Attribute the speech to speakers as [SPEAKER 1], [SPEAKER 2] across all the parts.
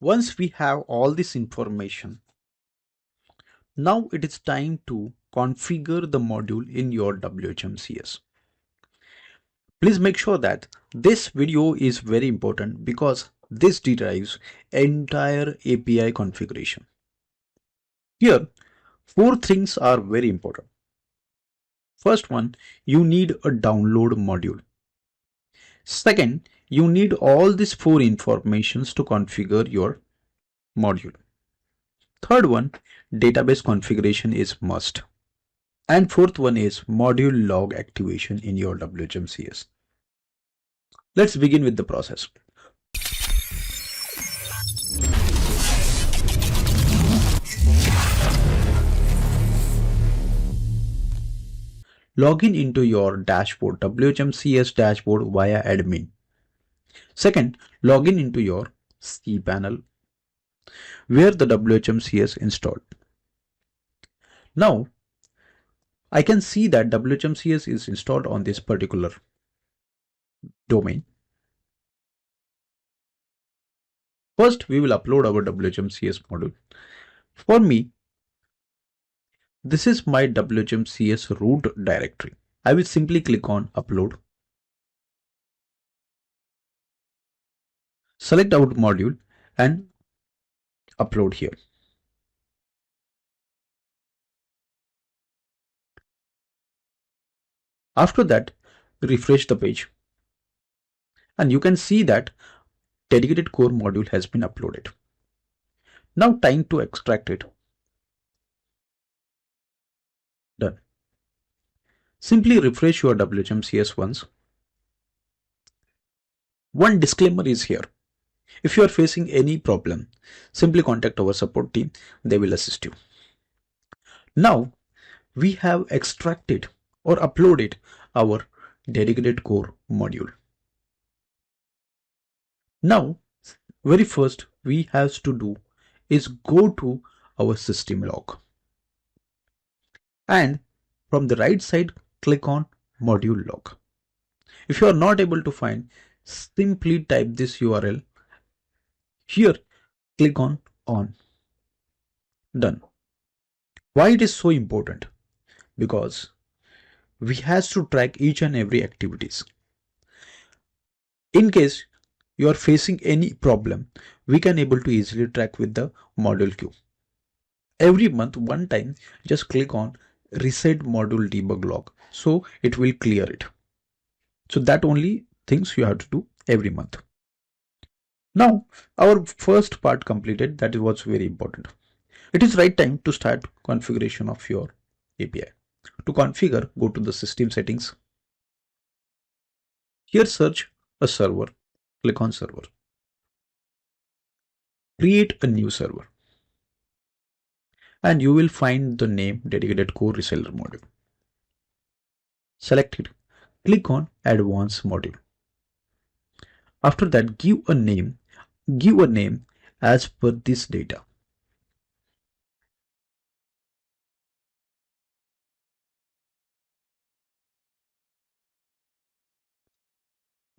[SPEAKER 1] Once we have all this information, now it is time to configure the module in your WHMCS. Please make sure that this video is very important because this derives entire API configuration. Here, four things are very important. First one, you need a download module. Second, you need all these four informations to configure your module. Third one, database configuration is must. And fourth one is module log activation in your WHMCS. Let's begin with the process. Login into your dashboard, WHMCS dashboard via admin. Second, login into your cPanel where the WHMCS installed. Now, I can see that WHMCS is installed on this particular domain. First, we will upload our WHMCS module. For me, this is my WHMCS root directory. I will simply click on upload. Select our module and upload here. After that, refresh the page and you can see that dedicated core module has been uploaded. Now time to extract it. Done. Simply refresh your WHMCS once. One disclaimer is here. If you are facing any problem, simply contact our support team. They will assist you. Now we have extracted or uploaded our dedicated core module. Now, very first we have to do is go to our system log. And from the right side, click on module log. If you are not able to find, simply type this URL. Here, click on on. Done. Why it is so important? Because we has to track each and every activities. In case you are facing any problem, we can able to easily track with the module queue. Every month, one time, just click on reset module debug log. So it will clear it. So that only things you have to do every month. Now, our first part completed. That is what's very important. It is right time to start configuration of your API. To configure, go to the system settings. Here search a server. Click on server. Create a new server. And you will find the name dedicated core reseller module. Select it. Click on advanced module. After that, give a name as per this data.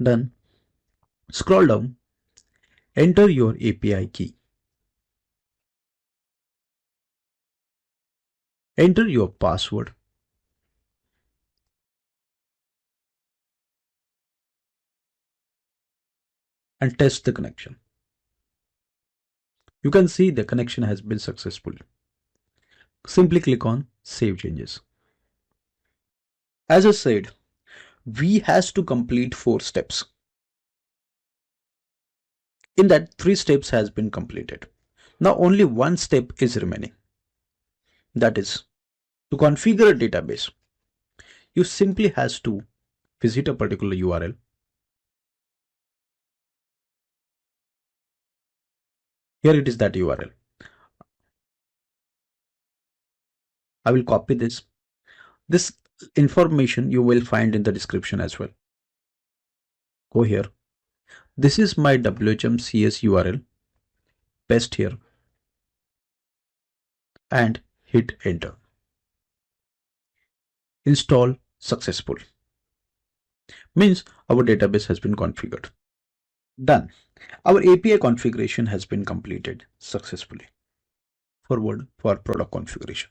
[SPEAKER 1] Done. Scroll down. Enter your API key. Enter your password. And test the connection. You can see the connection has been successful. Simply click on Save Changes. As I said, we has to complete 4 steps. In that, 3 steps has been completed. Now only one step is remaining. That is, to configure a database, you simply has to visit a particular URL. Here it is, that URL. I will copy this. This information you will find in the description as well. Go here. This is my WHMCS URL. Paste here and hit enter. Install successful. Means our database has been configured. Done. Our API configuration has been completed successfully. Forward for product configuration.